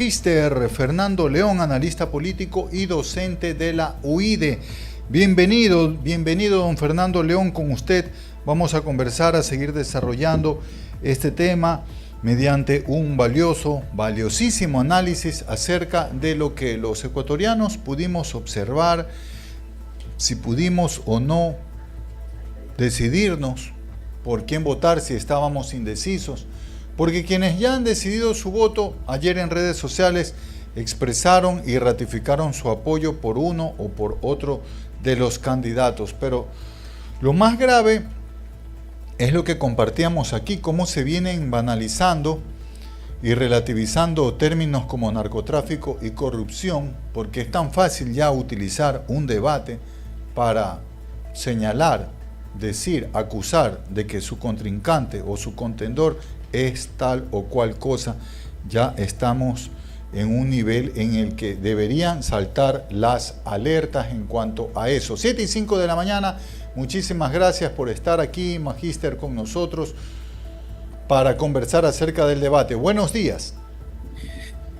Magister Fernando León, analista político y docente de la UIDE. Bienvenido don Fernando León, con usted vamos a conversar, a seguir desarrollando este tema mediante un valiosísimo análisis acerca de lo que los ecuatorianos pudimos observar, si pudimos o no decidirnos por quién votar, si estábamos indecisos. Porque quienes ya han decidido su voto, ayer en redes sociales expresaron y ratificaron su apoyo por uno o por otro de los candidatos. Pero lo más grave es lo que compartíamos aquí, cómo se vienen banalizando y relativizando términos como narcotráfico y corrupción, porque es tan fácil ya utilizar un debate para señalar, decir, acusar de que su contrincante o su contendor es tal o cual cosa. Ya estamos en un nivel en el que deberían saltar las alertas en cuanto a eso. 7:05 de la mañana, muchísimas gracias por estar aquí, Magister, con nosotros para conversar acerca del debate. Buenos días.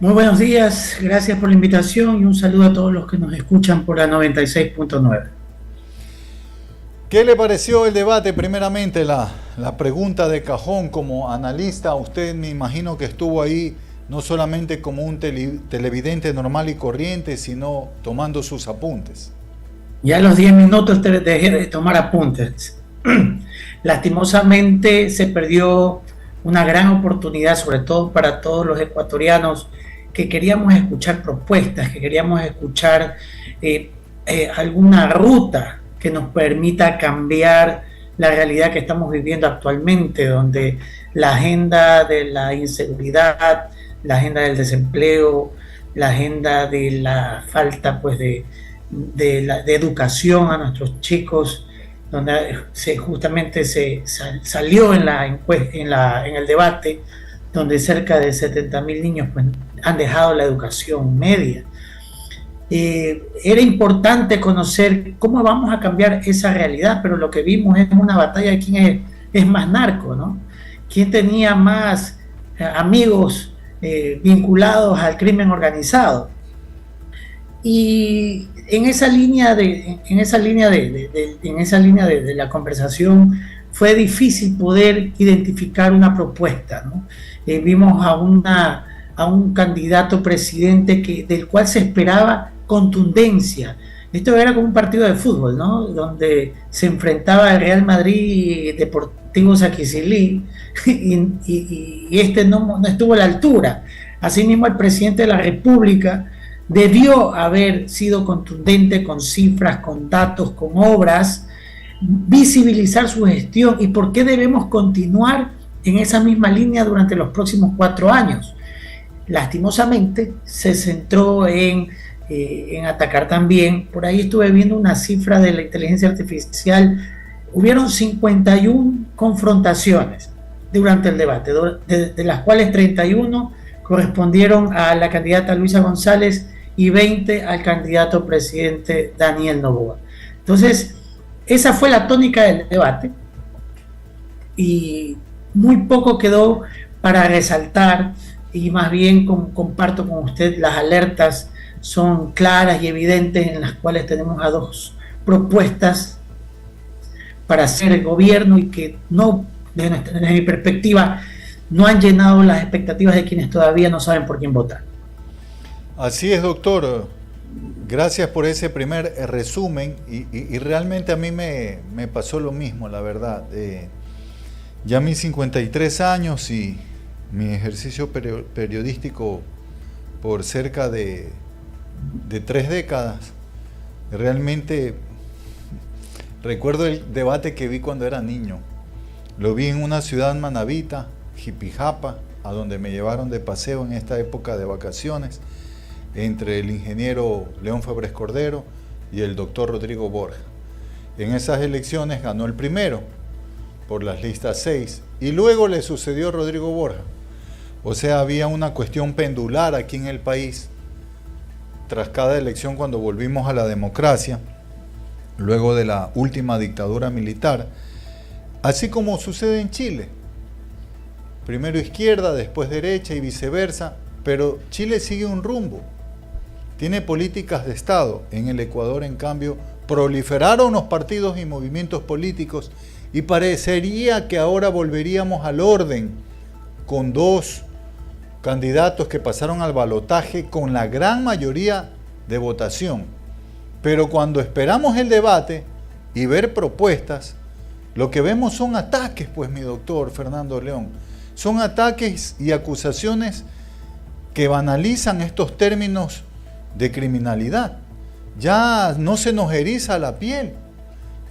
Muy buenos días, gracias por la invitación y un saludo a todos los que nos escuchan por la 96.9. ¿Qué le pareció el debate? Primeramente, la pregunta de cajón. Como analista, usted me imagino que estuvo ahí no solamente como un televidente normal y corriente, sino tomando sus apuntes. Ya a los 10 minutos dejé de tomar apuntes. Lastimosamente se perdió una gran oportunidad, sobre todo para todos los ecuatorianos que queríamos escuchar propuestas, que queríamos escuchar alguna ruta que nos permita cambiar la realidad que estamos viviendo actualmente, donde la agenda de la inseguridad, la agenda del desempleo, la agenda de la falta de educación a nuestros chicos, donde justamente se salió en el debate, donde cerca de 70.000 niños han dejado la educación media. Era importante conocer cómo vamos a cambiar esa realidad, pero lo que vimos es una batalla de quién es más narco, ¿no? ¿Quién tenía más amigos vinculados al crimen organizado? Y en esa línea de la conversación fue difícil poder identificar una propuesta, ¿no? Vimos a un candidato presidente del cual se esperaba contundencia. Esto era como un partido de fútbol, ¿no? Donde se enfrentaba el Real Madrid y Deportivo Saquicilí y este no estuvo a la altura. Asimismo, el presidente de la República debió haber sido contundente con cifras, con datos, con obras, visibilizar su gestión y por qué debemos continuar en esa misma línea durante los próximos 4 años. Lastimosamente, se centró en atacar también. Por ahí estuve viendo una cifra de la inteligencia artificial. Hubieron 51 confrontaciones durante el debate, de las cuales 31 correspondieron a la candidata Luisa González y 20 al candidato presidente Daniel Noboa. Entonces, esa fue la tónica del debate y muy poco quedó para resaltar, y más bien comparto con usted las alertas son claras y evidentes, en las cuales tenemos a 2 propuestas para hacer el gobierno y que no, desde mi perspectiva, no han llenado las expectativas de quienes todavía no saben por quién votar. Así es, doctor. Gracias por ese primer resumen y realmente a mí me pasó lo mismo, la verdad. Ya mis 53 años y mi ejercicio periodístico por cerca de 3 décadas, realmente recuerdo el debate que vi cuando era niño. Lo vi en una ciudad manabita, Jipijapa, a donde me llevaron de paseo en esta época de vacaciones, entre el ingeniero León Febres Cordero y el doctor Rodrigo Borja. En esas elecciones ganó el primero por las listas 6 y luego le sucedió Rodrigo Borja. O sea, había una cuestión pendular aquí en el país tras cada elección, cuando volvimos a la democracia, luego de la última dictadura militar, así como sucede en Chile. Primero izquierda, después derecha y viceversa, pero Chile sigue un rumbo. Tiene políticas de Estado. En el Ecuador, en cambio, proliferaron los partidos y movimientos políticos y parecería que ahora volveríamos al orden con 2 candidatos que pasaron al balotaje con la gran mayoría de votación. Pero cuando esperamos el debate y ver propuestas, lo que vemos son ataques, pues, mi doctor Fernando León. Son ataques y acusaciones que banalizan estos términos de criminalidad. Ya no se nos eriza la piel,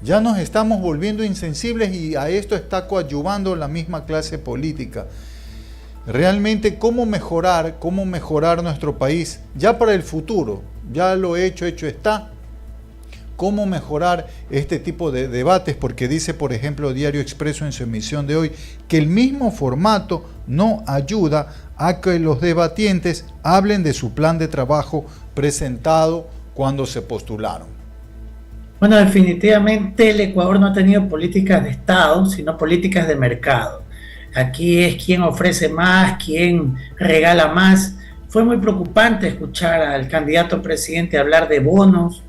ya nos estamos volviendo insensibles y a esto está coadyuvando la misma clase política. Realmente, ¿cómo mejorar nuestro país ya para el futuro? Ya lo hecho está. ¿Cómo mejorar este tipo de debates? Porque dice, por ejemplo, Diario Expreso en su emisión de hoy, que el mismo formato no ayuda a que los debatientes hablen de su plan de trabajo presentado cuando se postularon. Bueno, definitivamente el Ecuador no ha tenido políticas de Estado, sino políticas de mercado. Aquí es quien ofrece más, quien regala más. Fue muy preocupante escuchar al candidato presidente hablar de bonos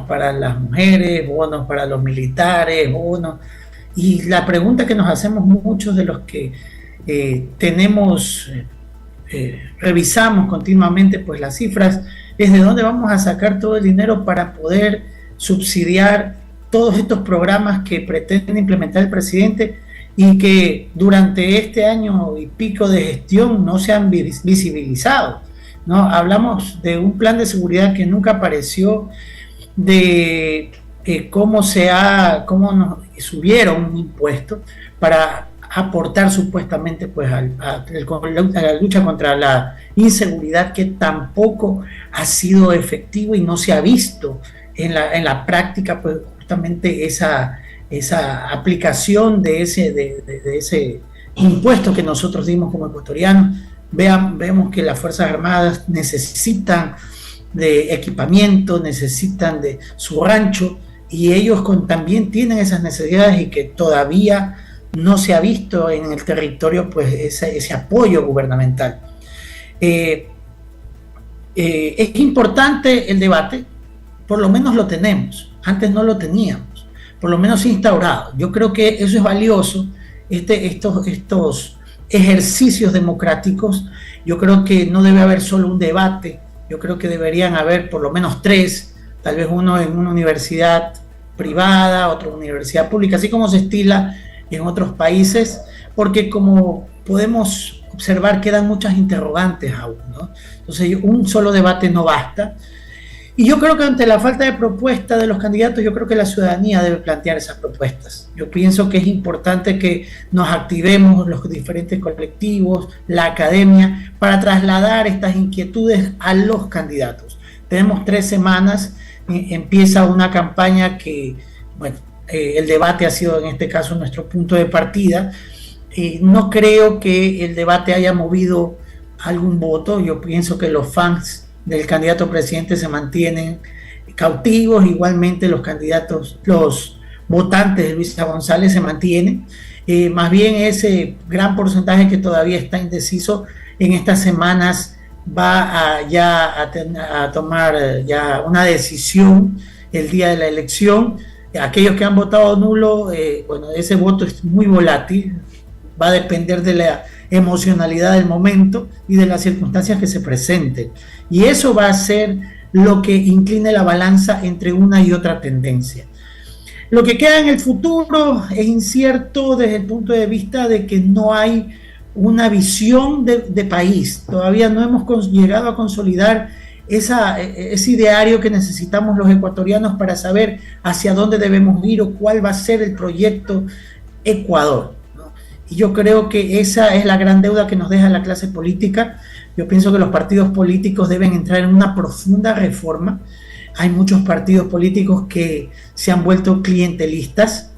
para las mujeres, bonos para los militares, bonos. Y la pregunta que nos hacemos muchos de los que revisamos continuamente pues las cifras, es de dónde vamos a sacar todo el dinero para poder subsidiar todos estos programas que pretende implementar el presidente y que durante este año y pico de gestión no se han visibilizado, ¿no? Hablamos de un plan de seguridad que nunca apareció, de cómo nos subieron un impuesto para aportar supuestamente pues a la lucha contra la inseguridad, que tampoco ha sido efectivo y no se ha visto en la práctica pues justamente esa aplicación de ese impuesto que nosotros dimos como ecuatorianos. Vemos que las Fuerzas Armadas necesitan de equipamiento, necesitan de su rancho, y ellos también tienen esas necesidades y que todavía no se ha visto en el territorio pues ese apoyo gubernamental. Es importante el debate, por lo menos lo tenemos, antes no lo teníamos, por lo menos instaurado. Yo creo que eso es valioso, estos ejercicios democráticos. Yo creo que no debe haber solo un debate, yo creo que deberían haber por lo menos 3, tal vez uno en una universidad privada, otro en una universidad pública, así como se estila en otros países, porque como podemos observar quedan muchas interrogantes aún, ¿no? Entonces un solo debate no basta. Y yo creo que ante la falta de propuesta de los candidatos, yo creo que la ciudadanía debe plantear esas propuestas. Yo pienso que es importante que nos activemos los diferentes colectivos, la academia, para trasladar estas inquietudes a los candidatos. Tenemos 3 semanas, empieza una campaña que, bueno, el debate ha sido en este caso nuestro punto de partida. No creo que el debate haya movido algún voto. Yo pienso que los fans del candidato presidente se mantienen cautivos, igualmente los votantes de Luisa González se mantienen. Más bien ese gran porcentaje que todavía está indeciso, en estas semanas va a tomar ya una decisión el día de la elección. Aquellos que han votado nulo, bueno, ese voto es muy volátil, va a depender de la emocionalidad del momento y de las circunstancias que se presenten. Y eso va a ser lo que incline la balanza entre una y otra tendencia. Lo que queda en el futuro es incierto desde el punto de vista de que no hay una visión de país. Todavía no hemos llegado a consolidar ese ideario que necesitamos los ecuatorianos para saber hacia dónde debemos ir o cuál va a ser el proyecto Ecuador, ¿no? Y yo creo que esa es la gran deuda que nos deja la clase política. Yo pienso que los partidos políticos deben entrar en una profunda reforma. Hay muchos partidos políticos que se han vuelto clientelistas,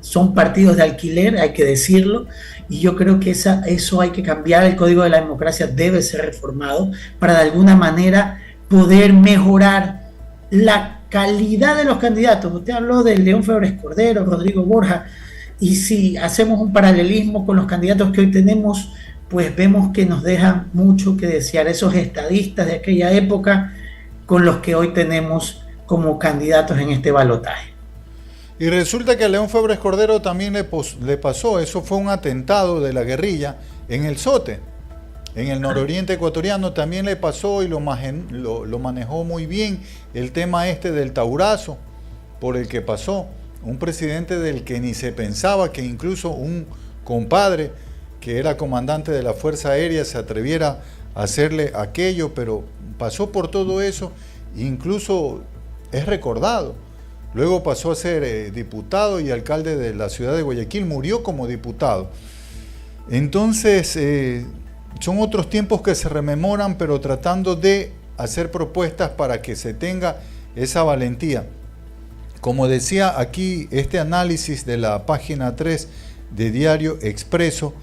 son partidos de alquiler, hay que decirlo, y yo creo que eso hay que cambiar. El Código de la Democracia debe ser reformado para de alguna manera poder mejorar la calidad de los candidatos. Usted habló de León Febres Cordero, Rodrigo Borja, y si hacemos un paralelismo con los candidatos que hoy tenemos, pues vemos que nos dejan mucho que desear esos estadistas de aquella época con los que hoy tenemos como candidatos en este balotaje. Y resulta que a León Febres Cordero también le pasó, eso fue un atentado de la guerrilla en el Sote, en el nororiente ecuatoriano, también le pasó y lo manejó muy bien el tema este del taurazo por el que pasó, un presidente del que ni se pensaba que incluso un compadre que era comandante de la Fuerza Aérea se atreviera a hacerle aquello, pero pasó por todo eso, incluso es recordado. Luego pasó a ser diputado y alcalde de la ciudad de Guayaquil, murió como diputado. Entonces, son otros tiempos que se rememoran, pero tratando de hacer propuestas para que se tenga esa valentía. Como decía aquí, este análisis de la página 3 de Diario Expreso,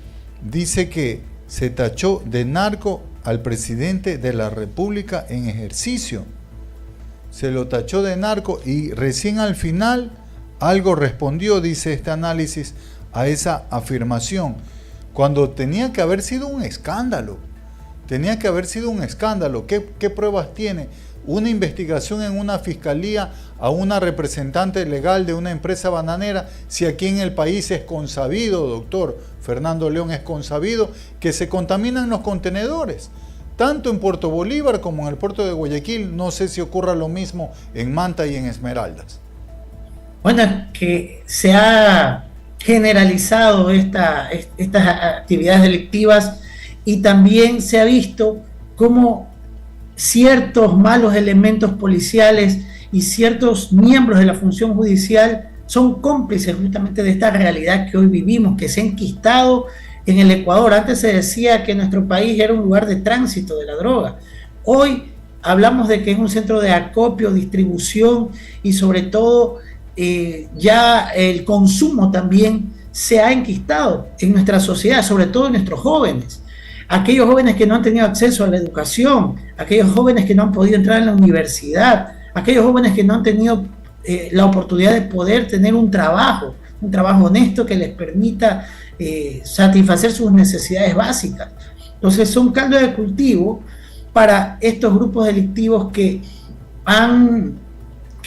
dice que se tachó de narco al presidente de la República en ejercicio. Se lo tachó de narco y recién al final algo respondió, dice este análisis, a esa afirmación, cuando tenía que haber sido un escándalo. Tenía que haber sido un escándalo. ¿Qué pruebas tiene? Una investigación en una fiscalía a una representante legal de una empresa bananera, si aquí en el país es consabido, doctor Fernando León, es consabido que se contaminan los contenedores, tanto en Puerto Bolívar como en el puerto de Guayaquil. No sé si ocurra lo mismo en Manta y en Esmeraldas. Bueno, que se ha generalizado estas actividades delictivas y también se ha visto cómo ciertos malos elementos policiales y ciertos miembros de la función judicial son cómplices justamente de esta realidad que hoy vivimos, que se ha enquistado en el Ecuador. Antes se decía que nuestro país era un lugar de tránsito de la droga. Hoy hablamos de que es un centro de acopio, distribución y sobre todo ya el consumo también se ha enquistado en nuestra sociedad, sobre todo en nuestros jóvenes. Aquellos jóvenes que no han tenido acceso a la educación, aquellos jóvenes que no han podido entrar en la universidad, aquellos jóvenes que no han tenido la oportunidad de poder tener un trabajo honesto que les permita satisfacer sus necesidades básicas. Entonces son caldo de cultivo para estos grupos delictivos que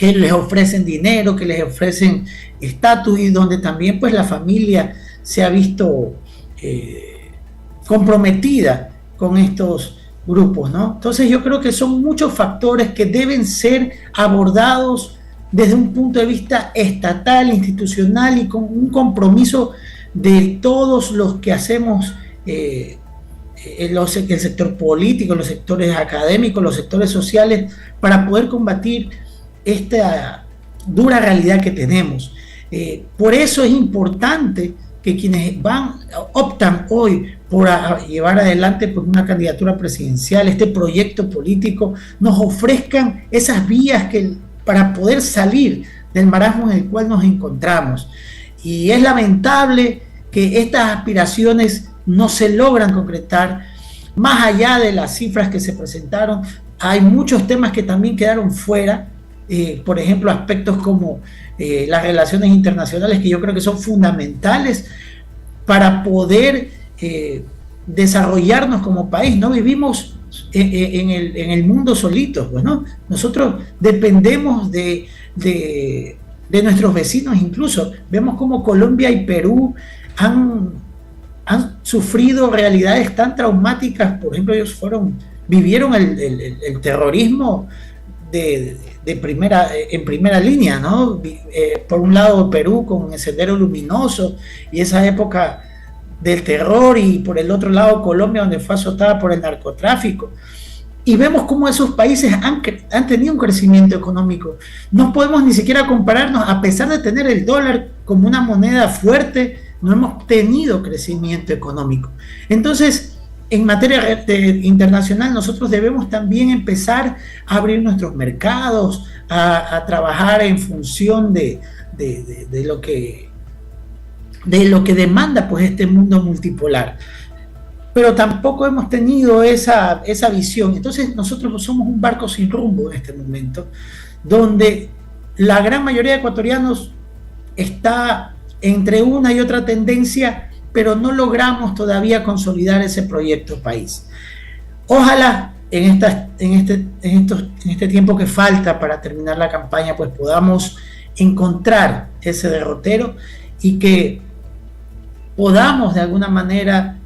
les ofrecen dinero, que les ofrecen estatus y donde también pues la familia se ha visto comprometida con estos grupos, ¿no? Entonces yo creo que son muchos factores que deben ser abordados desde un punto de vista estatal, institucional y con un compromiso de todos los que hacemos el sector político, los sectores académicos, los sectores sociales, para poder combatir esta dura realidad que tenemos. Por eso es importante que quienes optan hoy por llevar adelante pues, una candidatura presidencial, este proyecto político, nos ofrezcan esas vías para poder salir del marasmo en el cual nos encontramos. Y es lamentable que estas aspiraciones no se logran concretar. Más allá de las cifras que se presentaron, hay muchos temas que también quedaron fuera. Por ejemplo, aspectos como las relaciones internacionales, que yo creo que son fundamentales para poder desarrollarnos como país. No vivimos en el mundo solitos, pues, ¿no? Nosotros dependemos de nuestros vecinos. Incluso vemos como Colombia y Perú han sufrido realidades tan traumáticas. Por ejemplo, ellos vivieron el terrorismo en primera línea, ¿no? Por un lado Perú con el Sendero Luminoso y esa época del terror, y por el otro lado Colombia, donde fue azotada por el narcotráfico. Y vemos cómo esos países han tenido un crecimiento económico. No podemos ni siquiera compararnos, a pesar de tener el dólar como una moneda fuerte, no hemos tenido crecimiento económico. Entonces, en materia internacional, nosotros debemos también empezar a abrir nuestros mercados, a trabajar en función de lo que demanda pues este mundo multipolar. Pero tampoco hemos tenido esa visión. Entonces nosotros somos un barco sin rumbo en este momento, donde la gran mayoría de ecuatorianos está entre una y otra tendencia pero no logramos todavía consolidar ese proyecto país. Ojalá en este tiempo que falta para terminar la campaña, pues podamos encontrar ese derrotero y que podamos de alguna manera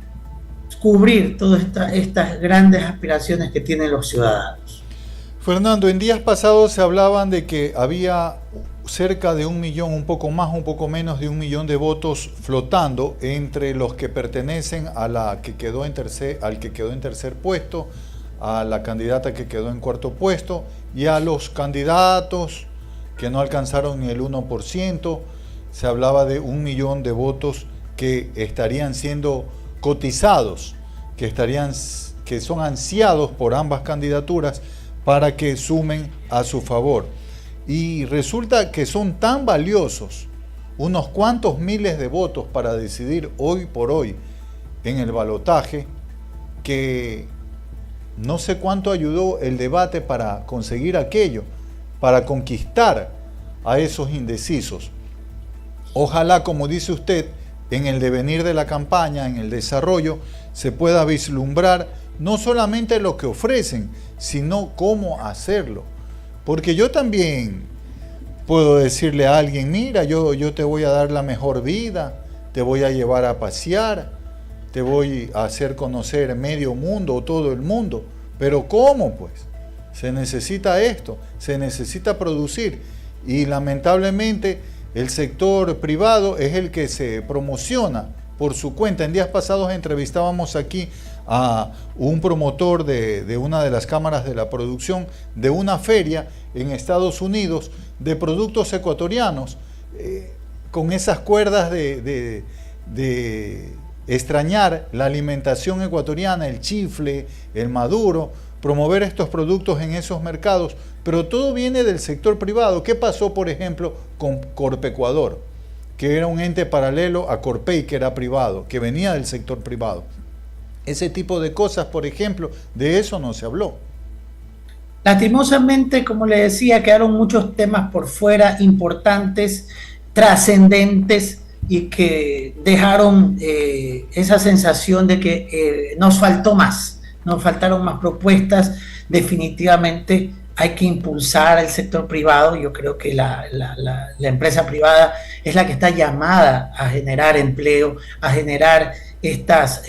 cubrir todas estas grandes aspiraciones que tienen los ciudadanos. Fernando, en días pasados se hablaban de que había cerca de 1 millón, un poco más, un poco menos de 1 millón de votos flotando entre los que pertenecen a la que quedó en al que quedó en tercer puesto, a la candidata que quedó en cuarto puesto y a los candidatos que no alcanzaron ni el 1%. Se hablaba de 1 millón de votos que estarían siendo cotizados, que son ansiados por ambas candidaturas para que sumen a su favor. Y resulta que son tan valiosos unos cuantos miles de votos para decidir hoy por hoy en el balotaje, que no sé cuánto ayudó el debate para conseguir aquello, para conquistar a esos indecisos. Ojalá, como dice usted, en el devenir de la campaña, en el desarrollo, se pueda vislumbrar no solamente lo que ofrecen, sino cómo hacerlo. Porque yo también puedo decirle a alguien, mira, yo te voy a dar la mejor vida, te voy a llevar a pasear, te voy a hacer conocer medio mundo o todo el mundo. Pero ¿cómo, pues? Se necesita esto, se necesita producir. Y lamentablemente el sector privado es el que se promociona por su cuenta. En días pasados entrevistábamos aquí a un promotor de una de las cámaras de la producción de una feria en Estados Unidos de productos ecuatorianos, con esas cuerdas de extrañar la alimentación ecuatoriana, el chifle, el maduro, promover estos productos en esos mercados, pero todo viene del sector privado. ¿Qué pasó, por ejemplo, con Corpecuador, que era un ente paralelo a Corpey, que era privado, que venía del sector privado? Ese tipo de cosas, por ejemplo, de eso no se habló. Lastimosamente, como le decía, quedaron muchos temas por fuera importantes, trascendentes, y que dejaron esa sensación de que nos faltó más, nos faltaron más propuestas. Definitivamente hay que impulsar el sector privado. Yo creo que la empresa privada es la que está llamada a generar empleo, a generar estas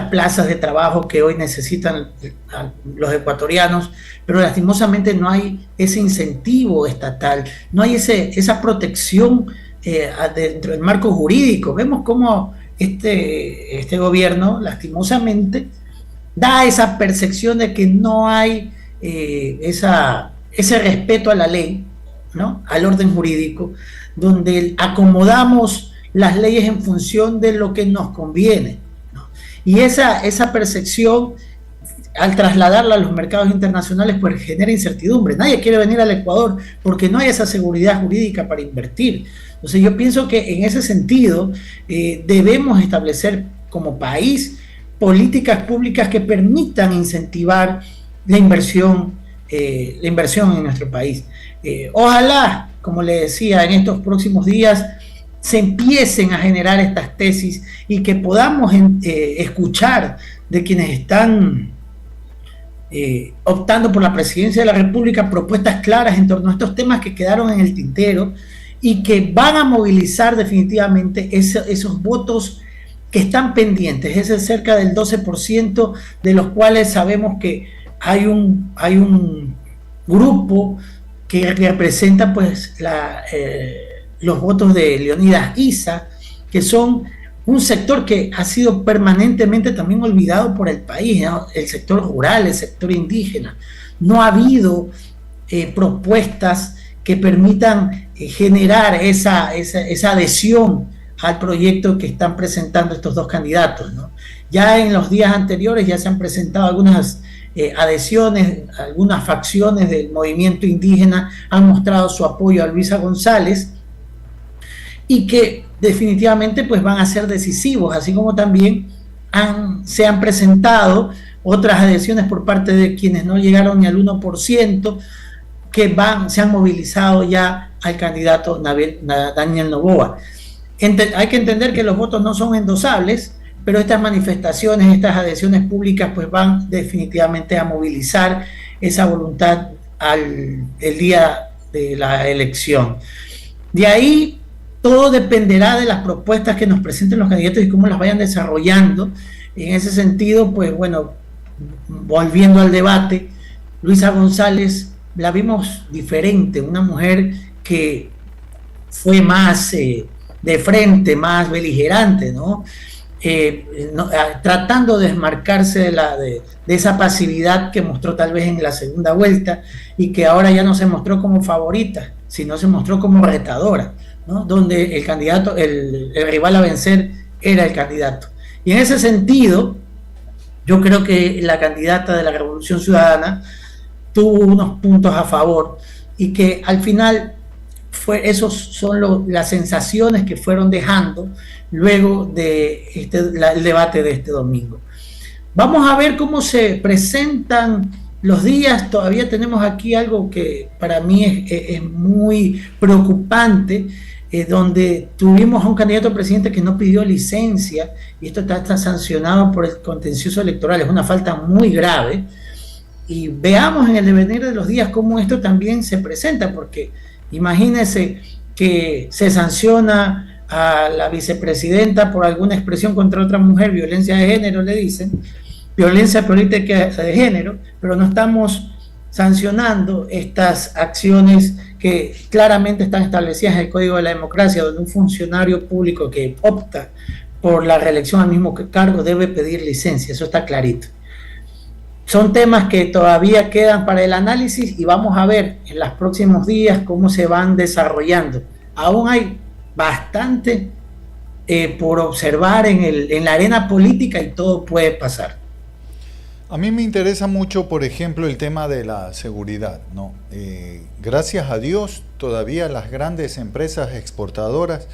plazas de trabajo que hoy necesitan los ecuatorianos, pero lastimosamente no hay ese incentivo estatal, no hay esa protección dentro del marco jurídico. Vemos cómo este gobierno lastimosamente da esa percepción de que no hay ese respeto a la ley, ¿no?, al orden jurídico, donde acomodamos las leyes en función de lo que nos conviene, ¿no? Y esa percepción, al trasladarla a los mercados internacionales, pues genera incertidumbre. Nadie quiere venir al Ecuador porque no hay esa seguridad jurídica para invertir. Entonces yo pienso que en ese sentido debemos establecer como país políticas públicas que permitan incentivar la inversión en nuestro país. Ojalá, como le decía, en estos próximos días se empiecen a generar estas tesis y que podamos escuchar de quienes están optando por la presidencia de la República propuestas claras en torno a estos temas que quedaron en el tintero y que van a movilizar definitivamente esos votos que están pendientes, ese cerca del 12%, de los cuales sabemos que hay un grupo que representa pues los votos de Leonidas Issa, que son un sector que ha sido permanentemente también olvidado por el país, ¿no? El sector rural, el sector indígena. No ha habido propuestas que permitan generar esa adhesión al proyecto que están presentando estos dos candidatos, ¿no? Ya en los días anteriores ya se han presentado algunas adhesiones, algunas facciones del movimiento indígena han mostrado su apoyo a Luisa González, y que definitivamente pues van a ser decisivos, así como también se han presentado otras adhesiones por parte de quienes no llegaron ni al 1%, que se han movilizado ya al candidato Daniel Noboa. hay que entender que los votos no son endosables, pero estas manifestaciones, estas adhesiones públicas, pues van definitivamente a movilizar esa voluntad el día de la elección. De ahí todo dependerá de las propuestas que nos presenten los candidatos y cómo las vayan desarrollando. En ese sentido, pues bueno, volviendo al debate, Luisa González la vimos diferente, una mujer que fue más de frente, más beligerante, ¿no? Tratando de desmarcarse de esa pasividad que mostró tal vez en la segunda vuelta y que ahora ya no se mostró como favorita, sino se mostró como retadora, ¿no? Donde el candidato, el rival a vencer era el candidato. Y en ese sentido, yo creo que la candidata de la Revolución Ciudadana tuvo unos puntos a favor y que al final esos son las sensaciones que fueron dejando luego de el debate de este domingo. Vamos a ver cómo se presentan los días. Todavía tenemos aquí algo que para mí es muy preocupante, donde tuvimos a un candidato a presidente que no pidió licencia, y esto está sancionado por el contencioso electoral, es una falta muy grave, y veamos en el devenir de los días cómo esto también se presenta, porque imagínense que se sanciona a la vicepresidenta por alguna expresión contra otra mujer, violencia de género le dicen, violencia política de género, pero no estamos sancionando estas acciones que claramente están establecidas en el Código de la Democracia, donde un funcionario público que opta por la reelección al mismo cargo debe pedir licencia, eso está clarito. Son temas que todavía quedan para el análisis y vamos a ver en los próximos días cómo se van desarrollando. Aún hay bastante por observar en la arena política y todo puede pasar. A mí me interesa mucho, por ejemplo, el tema de la seguridad, ¿no? Gracias a Dios, todavía las grandes empresas exportadoras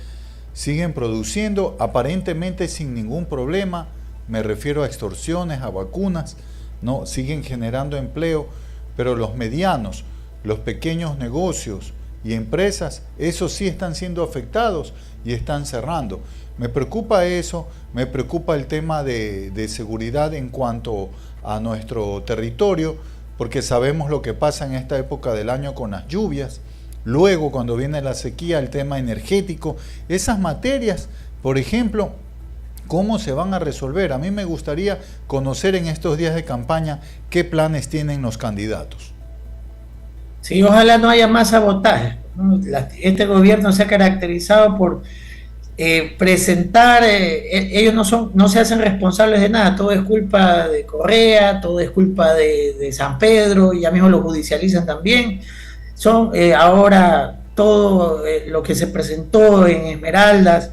siguen produciendo aparentemente sin ningún problema. Me refiero a extorsiones, a vacunas, ¿no? Siguen generando empleo, pero los medianos, los pequeños negocios y empresas, esos sí están siendo afectados y están cerrando. Me preocupa eso, me preocupa el tema de seguridad en cuanto a nuestro territorio, porque sabemos lo que pasa en esta época del año con las lluvias, luego cuando viene la sequía, el tema energético, esas materias, por ejemplo, ¿cómo se van a resolver? A mí me gustaría conocer en estos días de campaña qué planes tienen los candidatos. Sí, ojalá no haya más sabotaje, ¿no? Este gobierno se ha caracterizado por presentar, ellos no se hacen responsables de nada, todo es culpa de Correa, todo es culpa de San Pedro, y ya mismo lo judicializan también. Son ahora todo lo que se presentó en Esmeraldas,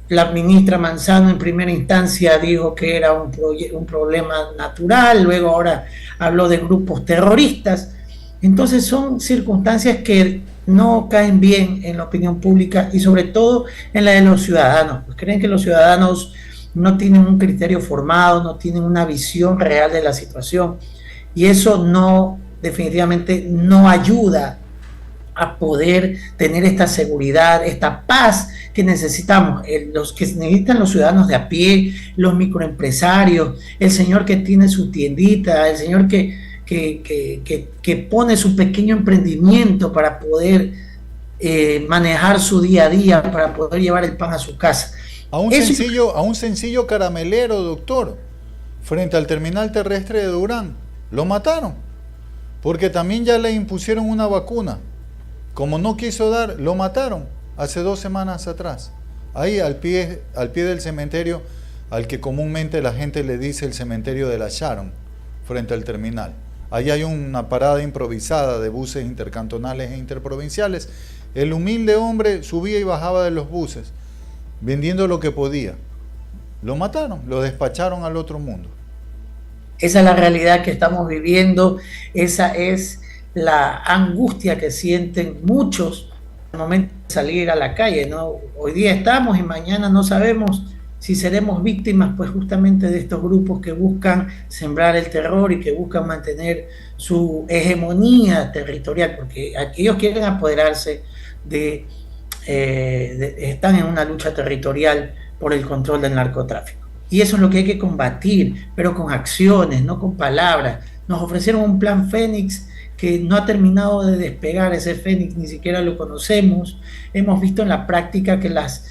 la ministra Manzano en primera instancia dijo que era un problema natural, luego ahora habló de grupos terroristas. Entonces son circunstancias que no caen bien en la opinión pública y sobre todo en la de los ciudadanos, pues creen que los ciudadanos no tienen un criterio formado, no tienen una visión real de la situación, y eso definitivamente no ayuda a poder tener esta seguridad, esta paz que necesitamos, los que necesitan los ciudadanos de a pie, los microempresarios, el señor que tiene su tiendita, el señor que pone su pequeño emprendimiento para poder manejar su día a día, para poder llevar el pan a su casa. A un sencillo caramelero, doctor, frente al terminal terrestre de Durán, lo mataron, porque también ya le impusieron una vacuna. Como no quiso dar, lo mataron hace 2 semanas atrás, ahí al pie del cementerio, al que comúnmente la gente le dice el cementerio de la Sharon, frente al terminal. Ahí hay una parada improvisada de buses intercantonales e interprovinciales. El humilde hombre subía y bajaba de los buses, vendiendo lo que podía. Lo mataron, lo despacharon al otro mundo. Esa es la realidad que estamos viviendo, esa es la angustia que sienten muchos al momento de salir a la calle, ¿no? Hoy día estamos y mañana no sabemos si seremos víctimas, pues justamente de estos grupos que buscan sembrar el terror y que buscan mantener su hegemonía territorial, porque ellos quieren apoderarse de están en una lucha territorial por el control del narcotráfico. Y eso es lo que hay que combatir, pero con acciones, no con palabras. Nos ofrecieron un plan Fénix que no ha terminado de despegar. Ese Fénix ni siquiera lo conocemos. Hemos visto en la práctica que las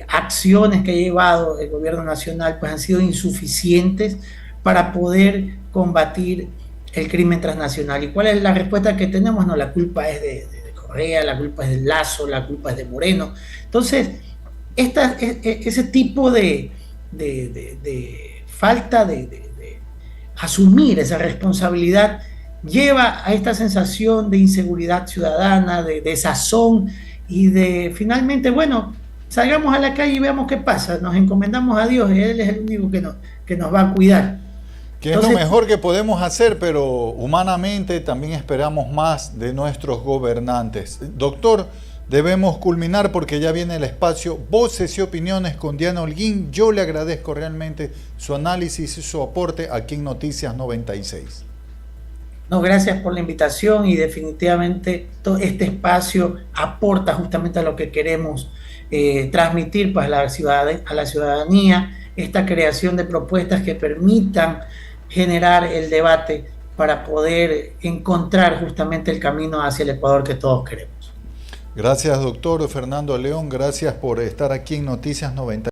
acciones que ha llevado el gobierno nacional pues han sido insuficientes para poder combatir el crimen transnacional. ¿Y cuál es la respuesta que tenemos? No, la culpa es de Correa, la culpa es de Lazo, la culpa es de Moreno. Entonces, ese tipo de falta de asumir esa responsabilidad lleva a esta sensación de inseguridad ciudadana, de desazón y de finalmente, bueno, salgamos a la calle y veamos qué pasa, nos encomendamos a Dios y Él es el único que nos va a cuidar. Que es lo mejor que podemos hacer, pero humanamente también esperamos más de nuestros gobernantes. Doctor, debemos culminar porque ya viene el espacio Voces y Opiniones con Diana Holguín. Yo le agradezco realmente su análisis y su aporte aquí en Noticias 96. No, gracias por la invitación y definitivamente todo este espacio aporta justamente a lo que queremos transmitir pues, a la ciudadanía, esta creación de propuestas que permitan generar el debate para poder encontrar justamente el camino hacia el Ecuador que todos queremos. Gracias, doctor Fernando León. Gracias por estar aquí en Noticias 90.